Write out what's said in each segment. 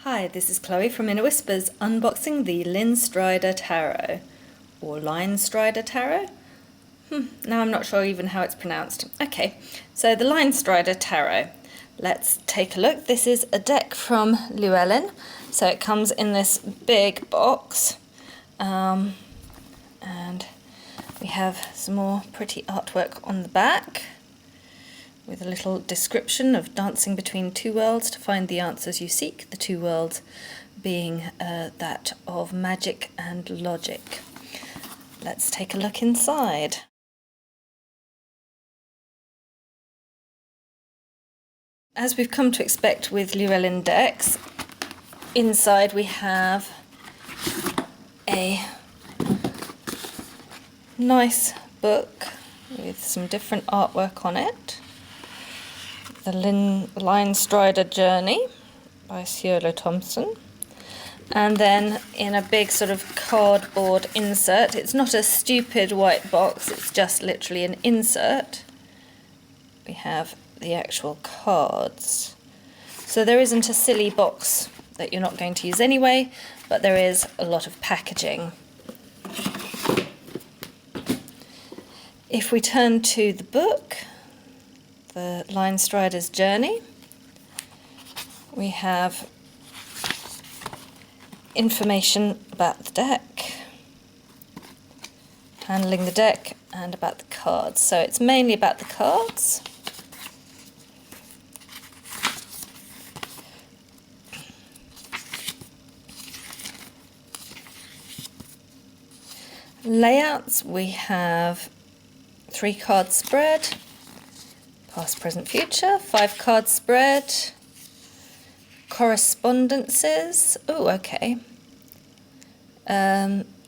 Hi, this is Chloe from Inner Whispers unboxing the Linestrider Tarot, or Linestrider Tarot. Now I'm not sure even how it's pronounced. Okay, so the Linestrider Tarot. Let's take a look. This is a deck from Llewellyn. So it comes in this big box, and we have some more pretty artwork on the back, with a little description of dancing between two worlds to find the answers you seek, the two worlds being that of magic and logic. Let's take a look inside. As we've come to expect with Llewellyn decks, inside we have a nice book with some different artwork on it. The Linestrider Journey by Ciolo Thompson. And then in a big sort of cardboard insert, it's not a stupid white box, it's just literally an insert, we have the actual cards. So there isn't a silly box that you're not going to use anyway, but there is a lot of packaging. If we turn to the book, the Linestrider's Journey, we have information about the deck, handling the deck, and about the cards. So it's mainly about the cards. Layouts, we have 3-card spread, past, present, future, 5-card spread, correspondences. Oh, okay.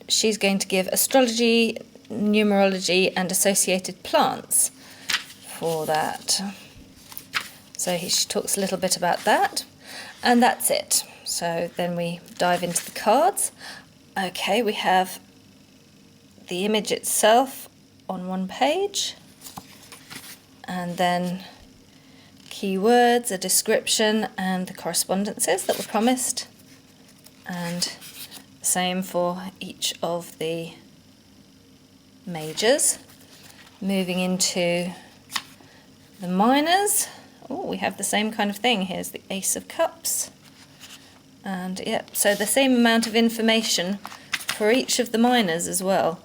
She's going to give astrology, numerology, and associated plants for that. So she talks a little bit about that, and that's it. So then we dive into the cards. Okay, we have the image itself on one page, and then keywords, a description, and the correspondences that were promised, and the same for each of the majors. Moving into the minors, oh, we have the same kind of thing. Here's the Ace of Cups, and yep, so the same amount of information for each of the minors as well.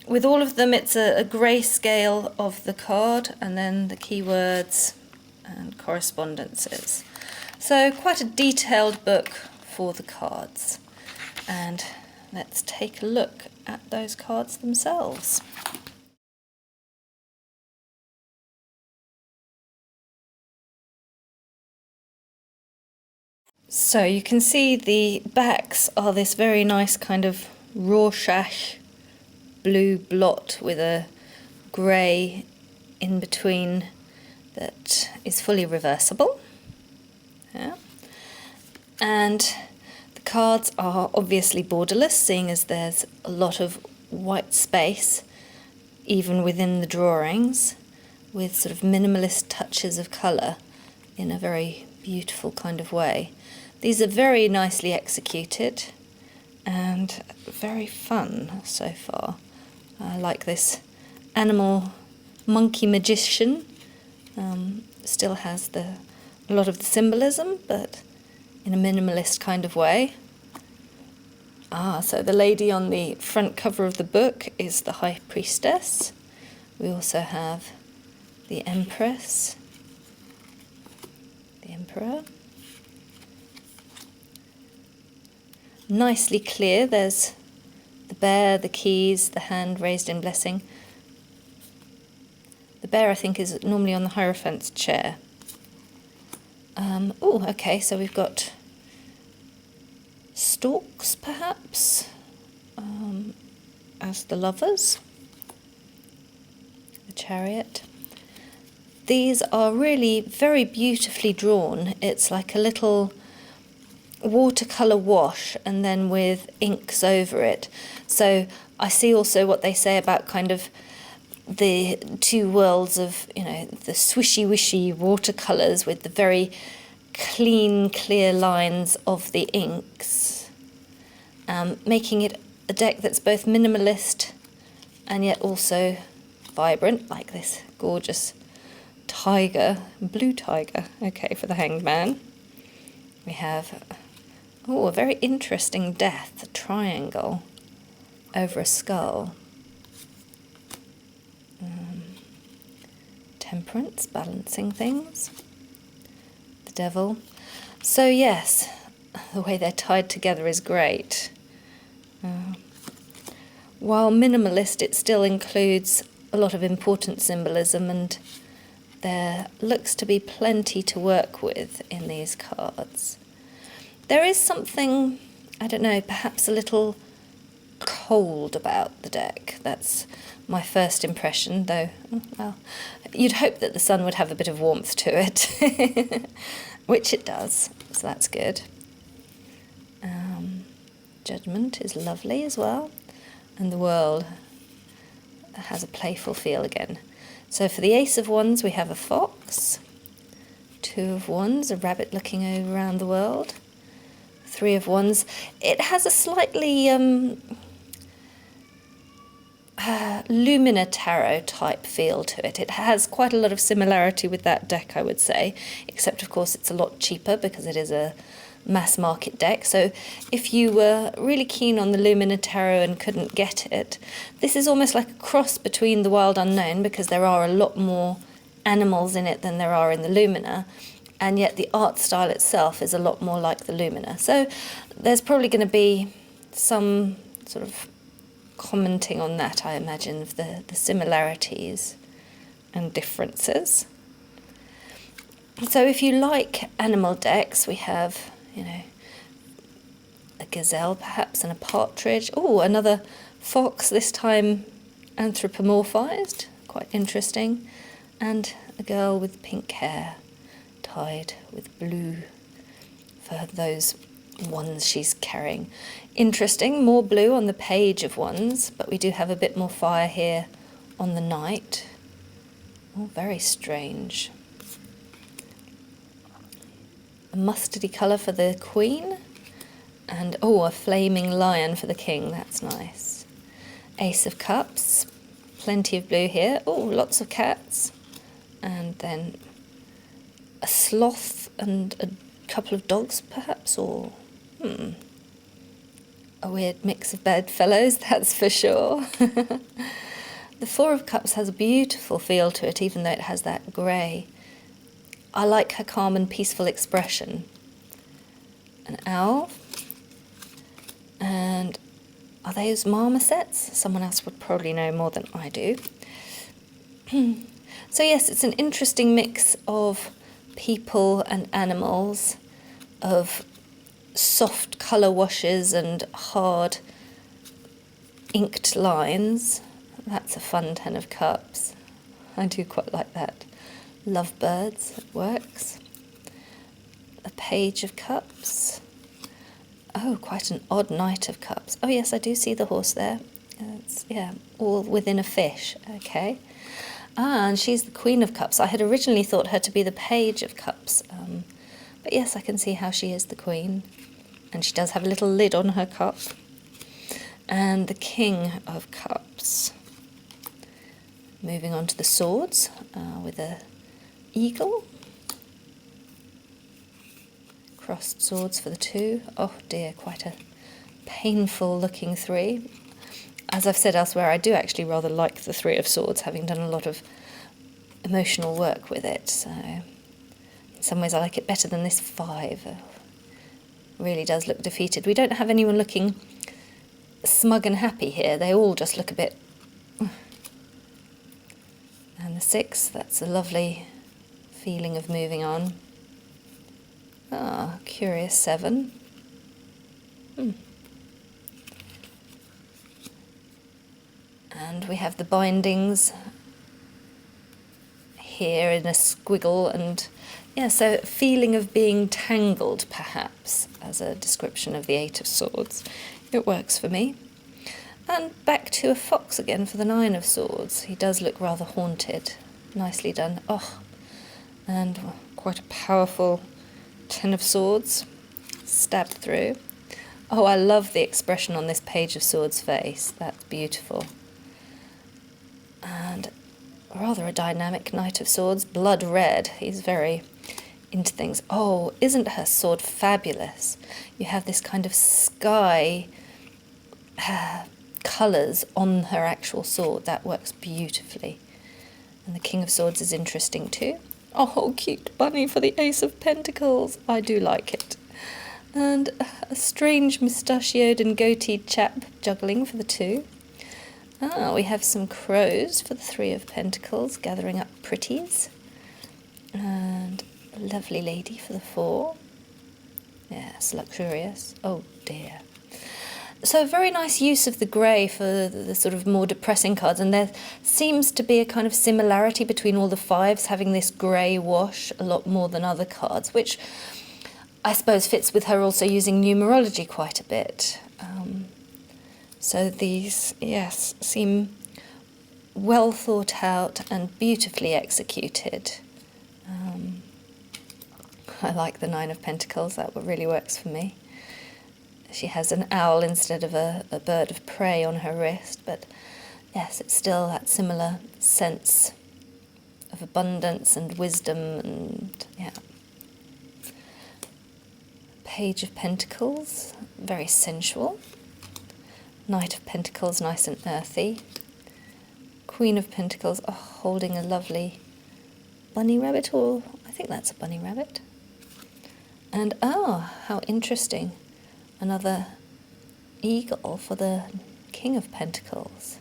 With all of them, it's a grey scale of the card, and then the keywords and correspondences. So quite a detailed book for the cards. And let's take a look at those cards themselves. So you can see the backs are this very nice kind of Rorschach blue blot with a grey in between that is fully reversible. Yeah. And the cards are obviously borderless, seeing as there's a lot of white space even within the drawings, with sort of minimalist touches of colour in a very beautiful kind of way. These are very nicely executed and very fun so far. I like this animal monkey magician. Still has a lot of the symbolism, but in a minimalist kind of way. So the lady on the front cover of the book is the High Priestess. We also have the Empress, the Emperor. Nicely clear, there's the bear, the keys, the hand raised in blessing. The bear, I think, is normally on the Hierophant's chair. Oh, okay, so we've got storks, perhaps, as the lovers. The Chariot. These are really very beautifully drawn. It's like a little watercolour wash, and then with inks over it. So I see also what they say about kind of the two worlds of, you know, the swishy-wishy watercolours with the very clean, clear lines of the inks, making it a deck that's both minimalist and yet also vibrant, like this gorgeous tiger, blue tiger, okay, for the Hanged Man. We have, a very interesting death, a triangle over a skull. Temperance, balancing things. The devil. So yes, the way they're tied together is great. While minimalist, it still includes a lot of important symbolism, and there looks to be plenty to work with in these cards. There is something, I don't know, perhaps a little cold about the deck. That's my first impression, though, well, you'd hope that the sun would have a bit of warmth to it, which it does, so that's good. Judgment is lovely as well, and the world has a playful feel again. So for the Ace of Wands, we have a fox. 2 of Wands, a rabbit looking around the world. 3 of Wands, it has a slightly Lumina Tarot type feel to it. It has quite a lot of similarity with that deck, I would say, except of course it's a lot cheaper because it is a mass market deck. So if you were really keen on the Lumina Tarot and couldn't get it, this is almost like a cross between the Wild Unknown, because there are a lot more animals in it than there are in the Lumina, and yet the art style itself is a lot more like the Lumina. So there's probably going to be some sort of commenting on that, I imagine, of the similarities and differences. So if you like animal decks, we have, a gazelle perhaps and a partridge. Oh, another fox, this time anthropomorphized, quite interesting. And a girl with pink hair tied with blue for those wands she's carrying. Interesting, more blue on the Page of Wands, but we do have a bit more fire here on the Knight. Oh, very strange. A mustardy colour for the Queen, and a flaming lion for the King, that's nice. Ace of Cups, plenty of blue here. Oh, lots of cats, and then a sloth and a couple of dogs perhaps, or a weird mix of bedfellows, that's for sure. The 4 of Cups has a beautiful feel to it, even though it has that grey. I like her calm and peaceful expression. An owl. And are those marmosets? Someone else would probably know more than I do. So yes, it's an interesting mix of people and animals, of soft colour washes and hard inked lines. That's a fun 10 of Cups. I do quite like that. Lovebirds, it works. A Page of Cups. Oh, quite an odd Knight of Cups. Oh yes, I do see the horse there. It's, all within a fish. Okay. And she's the Queen of Cups. I had originally thought her to be the Page of Cups. But yes, I can see how she is the Queen. And she does have a little lid on her cup. And the King of Cups. Moving on to the swords with a eagle. Crossed swords for the 2. Oh dear, quite a painful looking 3. As I've said elsewhere, I do actually rather like the 3 of Swords, having done a lot of emotional work with it. So in some ways I like it better than this 5. Really does look defeated. We don't have anyone looking smug and happy here. They all just look a bit... And the 6, that's a lovely feeling of moving on. Ah, curious 7. And we have the bindings here in a squiggle, and so feeling of being tangled perhaps as a description of the 8 of Swords. It works for me. And back to a fox again for the 9 of Swords. He does look rather haunted. Nicely done. Oh, and quite a powerful Ten of Swords, stabbed through. Oh, I love the expression on this Page of Swords face. That's beautiful. And rather a dynamic Knight of Swords, blood red. He's very into things. Oh, isn't her sword fabulous? You have this kind of sky colours on her actual sword. That works beautifully. And the King of Swords is interesting too. Oh, cute bunny for the Ace of Pentacles. I do like it. And a strange mustachioed and goateed chap juggling for the 2. Ah, we have some crows for the 3 of Pentacles, gathering up pretties. And a lovely lady for the 4. Yes, luxurious. Oh dear. So a very nice use of the grey for the sort of more depressing cards, and there seems to be a kind of similarity between all the 5s having this grey wash a lot more than other cards, which I suppose fits with her also using numerology quite a bit. So these, yes, seem well thought out and beautifully executed. I like the 9 of Pentacles, that really works for me. She has an owl instead of a bird of prey on her wrist, but yes, it's still that similar sense of abundance and wisdom, and yeah. Page of Pentacles, very sensual. Knight of Pentacles, nice and earthy. Queen of Pentacles, oh, holding a lovely bunny rabbit, or I think that's a bunny rabbit. And how interesting. Another eagle for the King of Pentacles.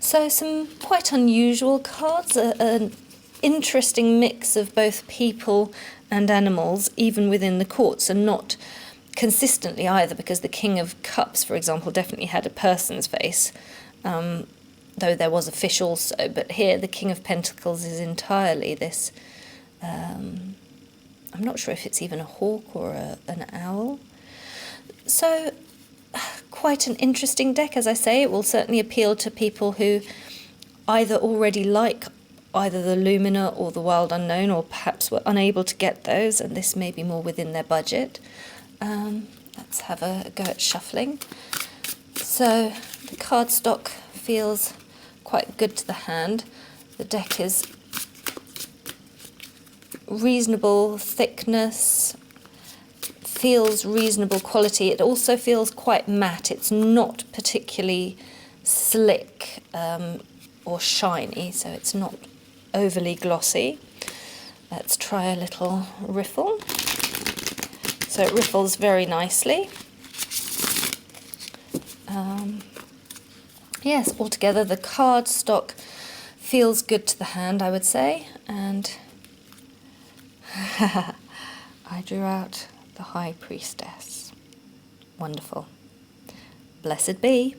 So some quite unusual cards, an interesting mix of both people and animals, even within the courts, and not consistently either, because the King of Cups, for example, definitely had a person's face, though there was a fish also, but here the King of Pentacles is entirely this, I'm not sure if it's even a hawk or an owl. So, quite an interesting deck, as I say. It will certainly appeal to people who either already like either the Lumina or the Wild Unknown, or perhaps were unable to get those, and this may be more within their budget. Let's have a go at shuffling. So, the cardstock feels quite good to the hand. The deck is reasonable thickness, feels reasonable quality. It also feels quite matte. It's not particularly slick or shiny, so it's not overly glossy. Let's try a little riffle. So it riffles very nicely. Yes, altogether the cardstock feels good to the hand, I would say, and I drew out the High Priestess. Wonderful. Blessed be.